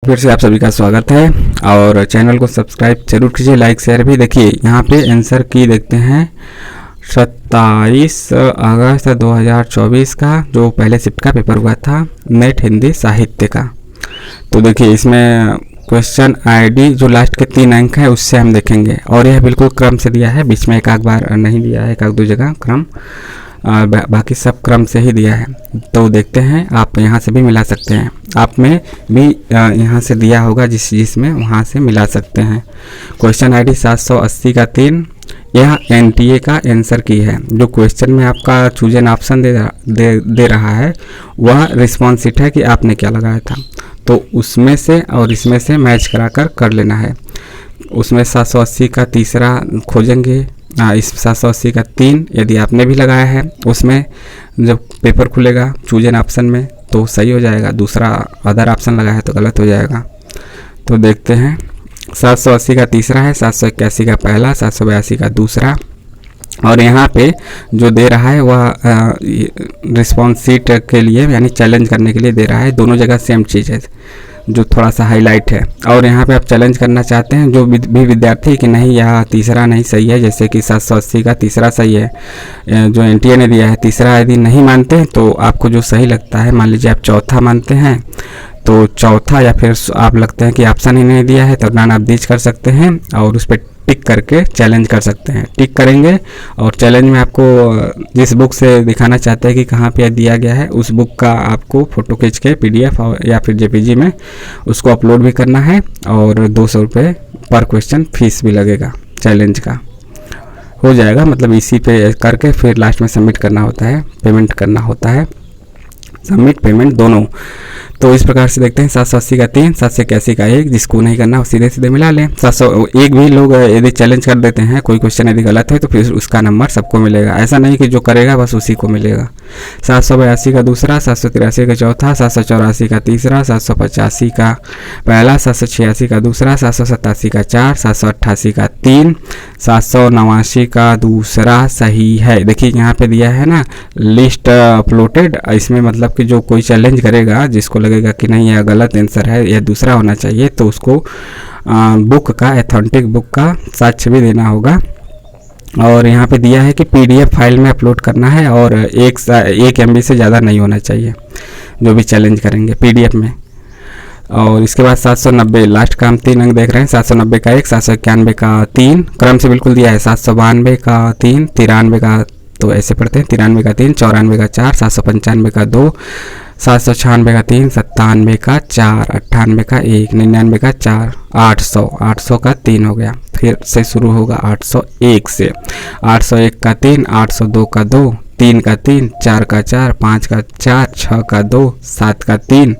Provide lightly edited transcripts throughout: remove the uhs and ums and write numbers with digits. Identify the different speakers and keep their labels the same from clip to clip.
Speaker 1: फिर से आप सभी का स्वागत है और चैनल को सब्सक्राइब जरूर कीजिए, लाइक शेयर भी। देखिए यहाँ पे आंसर की देखते हैं 27 अगस्त 2024 का जो पहले शिफ्ट का पेपर हुआ था नेट हिंदी साहित्य का। तो देखिए इसमें क्वेश्चन आईडी जो लास्ट के 3 अंक है उससे हम देखेंगे और यह बिल्कुल क्रम से दिया है, बीच में एक आध बार नहीं दिया है, एक आध दो जगह क्रम, बाकी सब क्रम से ही दिया है। तो देखते हैं, आप यहाँ से भी मिला सकते हैं, आप में भी यहाँ से दिया होगा जिसमें वहाँ से मिला सकते हैं। क्वेश्चन आईडी 780 का 3 यह एनटीए का आंसर की है। जो क्वेश्चन में आपका चूज एन ऑप्शन दे रहा है वह रिस्पॉन्स शीट है कि आपने क्या लगाया था, तो उसमें से और इसमें से मैच कराकर कर लेना है। उसमें 780 का तीसरा खोजेंगे, इस 780 का 3 यदि आपने भी लगाया है उसमें जब पेपर खुलेगा चूज एन ऑप्शन में तो सही हो जाएगा, दूसरा अदर ऑप्शन लगा है तो गलत हो जाएगा। तो देखते हैं 780 का तीसरा है, 781 का पहला, 782 का दूसरा और यहाँ पे जो दे रहा है वह रिस्पॉन्स शीट के लिए यानी चैलेंज करने के लिए दे रहा है। दोनों जगह सेम चीज़ है जो थोड़ा सा हाईलाइट है। और यहाँ पे आप चैलेंज करना चाहते हैं जो भी विद्यार्थी कि नहीं यह तीसरा नहीं सही है, जैसे कि 780 का तीसरा सही है, जो एनटीए ने दिया है तीसरा यदि नहीं मानते हैं तो आपको जो सही लगता है, मान लीजिए आप चौथा मानते हैं तो चौथा, या फिर आप लगते हैं कि ऑप्शन ही नहीं दिया है तो नॉन आप दीज कर सकते हैं और उस पर टिक करके चैलेंज कर सकते हैं। टिक करेंगे और चैलेंज में आपको जिस बुक से दिखाना चाहते हैं कि कहाँ पे दिया गया है उस बुक का आपको फ़ोटो खींच के PDF या फिर JPG में उसको अपलोड भी करना है और 200 रुपये पर क्वेश्चन फीस भी लगेगा, चैलेंज का हो जाएगा। मतलब इसी पे करके फिर लास्ट में सबमिट करना होता है, पेमेंट करना होता है, सबमिट पेमेंट दोनों। तो इस प्रकार से देखते हैं 780 का 3, 781 का 1, जिसको नहीं करना वो सीधे सीधे मिला लें। 701 भी लोग यदि चैलेंज कर देते हैं, कोई क्वेश्चन यदि गलत है तो फिर उसका नंबर सबको मिलेगा, ऐसा नहीं कि जो करेगा बस उसी को मिलेगा। 782 का दूसरा, 783 का चौथा, 784 का तीसरा, 785 का पहला, 786 का दूसरा, 787 का 4, 788 का 3, 789 का दूसरा सही है। देखिए यहाँ पे दिया है ना लिस्ट अपलोडेड, इसमें मतलब कि जो कोई चैलेंज करेगा जिसको लगेगा कि नहीं यह गलत आंसर है, यह दूसरा होना चाहिए, तो उसको बुक का ऑथेंटिक बुक का साक्ष्य भी देना होगा। और यहाँ पे दिया है कि PDF फाइल में अपलोड करना है और 1 MB से ज़्यादा नहीं होना चाहिए जो भी चैलेंज करेंगे PDF में। और इसके बाद 790 लास्ट का हम 3 अंक देख रहे हैं, 790 का 1, 791 का 3, क्रम से बिल्कुल दिया है, 792 का 3, 93 का, तो ऐसे पढ़ते हैं 93 का 3, 94 का 4, 795 का 2, 796 का 3, 97 का 4, 98 का 1, 99 का 4, 800 का 3 हो गया। फिर से शुरू होगा 801 से, 801 का 3, 802 का 2, 3 का 3, 4 का 4, 5 का 4, 6 का 2, 7 का 3,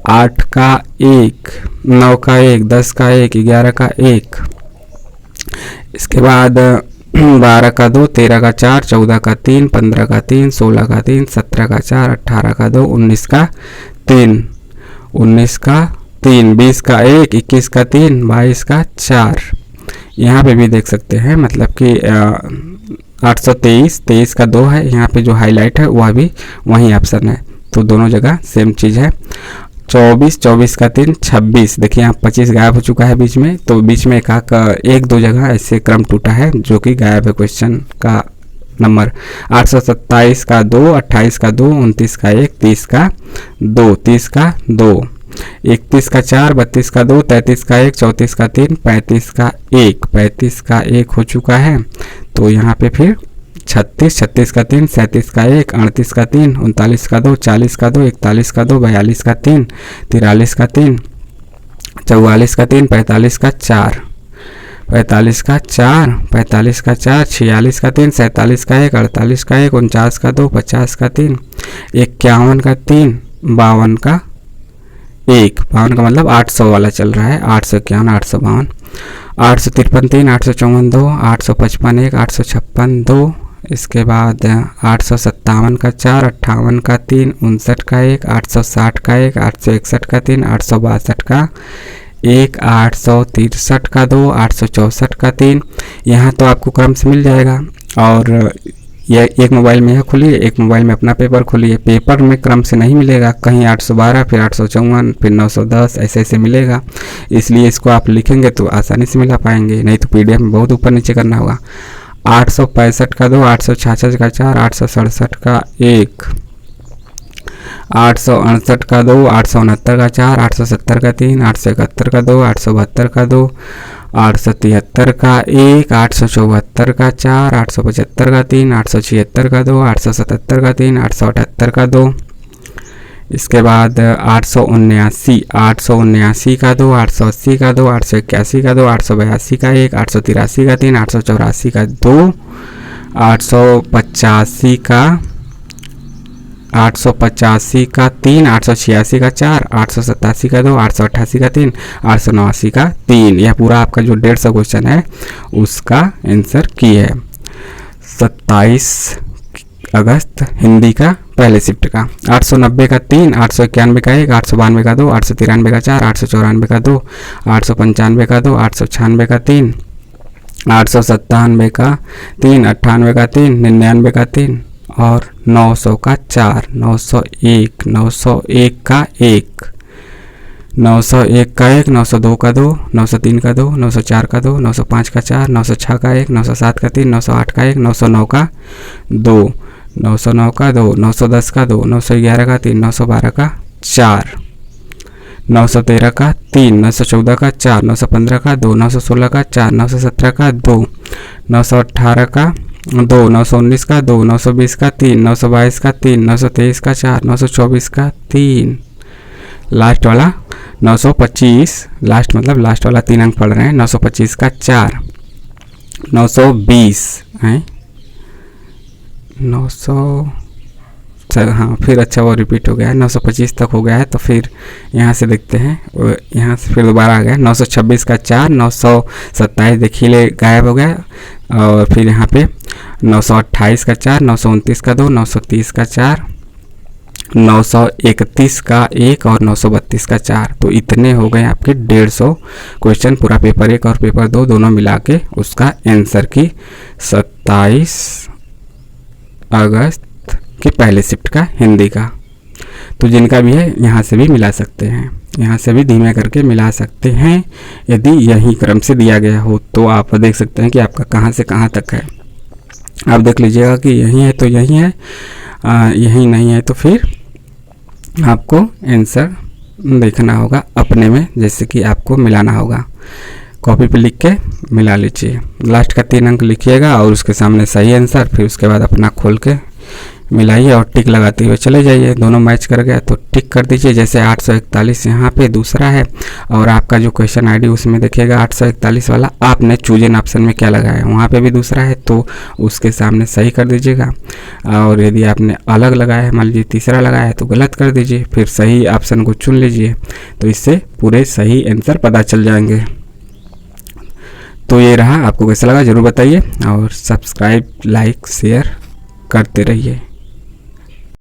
Speaker 1: 8 का 1, 9 का 1, 10 का 1, 11 का 1, इसके बाद 12 का 2, 13 का 4, 14 का 3, 15 का 3, 16 का 3, 17 का 4, 18 का 2, 19 का 3, 19 का 3, 20 का 1, 21 का 3, 22 का 4। यहाँ पे भी देख सकते हैं मतलब कि 823, 23 का 2 है, यहाँ पे जो हाईलाइट है वह भी वही ऑप्शन है, तो दोनों जगह सेम चीज़ है। 24 का 3, 26, देखिए यहाँ 25 गायब हो चुका है बीच में, तो बीच में एक दो जगह ऐसे क्रम टूटा है जो कि गायब है क्वेश्चन का नंबर। 827 का 2, 28 का 2, 29 का 1, 30 का 2, 30 का 2, 31 का 4, 32 का 2, 33 का 1, 34 का 3, 35 का 1, 35 का 1 हो चुका है। तो यहाँ पे फिर 36 का 3, 37 का 1, 38 का 3, 39 का 2, 40 का 2, 41 का 2, 42 का 3, 43 का 3, 44 का 3, 45 का 4, 45 का 4, 45 का 4, 46 का 3, 47 का 1, 48 का 1, 49 का 2, 50 का 3, 51 का 3, 52 का 1, 52 का मतलब 800 वाला चल रहा है, 851, 852, 853 3, 854 2, 855 1, 856 2, इसके बाद 857 का 4, 58 का 3, 59 का 1, 860 का 1, 861 का 3, 862 का 1, 863 का 2, 864 का 3। यहाँ तो आपको क्रम से मिल जाएगा और ये एक मोबाइल में यह खोलिए, एक मोबाइल में अपना पेपर खोलिए। पेपर में क्रम से नहीं मिलेगा, कहीं 812, फिर 854, फिर 910 ऐसे ऐसे मिलेगा। इसलिए इसको आप लिखेंगे तो आसानी से मिला पाएंगे, नहीं तो PDF में बहुत ऊपर नीचे करना होगा। 865 का 2, 866 का 4, 867 का 1, 868 का 2, 869 का 4, 870 का 3, 871 का 2, 872 का 2, 873 का 1, 874 का 4, 875 का 3, 876 का 2, 877 का 3, 878 का 2। इसके बाद 879 का 2, 880 का 2, 881 का 2, 882 का 1, 883 का 3, 884 का 2, 885 का 3, 886 का 4, 887 का 2, 888 का 3, 889 का 3। यह पूरा आपका जो 150 क्वेश्चन है उसका आंसर की है। 27 अगस्त हिंदी का पहले शिफ्ट का। 890 का 3, 891 का 1, 892 का 2, 893 का 4, 894 का 2, 895 का 2, 896 का 3, 897 का 3, 98 का 3, 99 का 3 और 900 का 4, 901, 901 का 1, 901 का 1, 902 का 2, 903 का 2, 904 का 2, 905 का 4, 906 का 1, 907 का 3, 908 का 1, 909 का 2, 909 का 2, 910 का 2, 911 का 3, 912 का 4, 913 का 3, 914 का 4, 915 का 2, 916 का 4, 917 का 2, 918 का 2, 919 का 2, 920 का 3, 922 का 3, 923 का 4, 924 का 3, लास्ट वाला 925, लास्ट मतलब लास्ट वाला 3 अंक पढ़ रहे हैं, 925 का 4, 920 है 900, हाँ फिर अच्छा वो रिपीट हो गया है, 925 तक हो गया है। तो फिर यहाँ से देखते हैं, यहाँ से फिर दोबारा आ गया 926 का 4, 927 देखिए गायब हो गया। और फिर यहाँ पे 928 का 4, 929 का 2, 930 का 4, 931 का 1 और 932 का 4। तो इतने हो गए आपके 150 क्वेश्चन, पूरा पेपर 1 और पेपर 2 दोनों मिला के उसका आंसर की 27 अगस्त के पहले शिफ्ट का हिंदी का। तो जिनका भी है यहाँ से भी मिला सकते हैं, यहाँ से भी धीमे करके मिला सकते हैं। यदि यही क्रम से दिया गया हो तो आप देख सकते हैं कि आपका कहाँ से कहाँ तक है। आप देख लीजिएगा कि यही है तो यही है, यही नहीं है तो फिर आपको आंसर देखना होगा अपने में, जैसे कि आपको मिलाना होगा। कॉपी पे लिख के मिला लीजिए, लास्ट का 3 अंक लिखिएगा और उसके सामने सही आंसर, फिर उसके बाद अपना खोल के मिलाइए और टिक लगाते हुए चले जाइए। दोनों मैच कर गया तो टिक कर दीजिए। जैसे 841 यहाँ पे दूसरा है और आपका जो क्वेश्चन आईडी उसमें देखिएगा 841 वाला, आपने चूज एन ऑप्शन में क्या लगाया है वहाँ पे भी दूसरा है तो उसके सामने सही कर दीजिएगा। और यदि आपने अलग लगाया है, मान लीजिए तीसरा लगाया है तो गलत कर दीजिए, फिर सही ऑप्शन को चुन लीजिए। तो इससे पूरे सही आंसर पता चल जाएंगे। तो ये रहा, आपको कैसा लगा ज़रूर बताइए और सब्सक्राइब, लाइक, शेयर करते रहिए।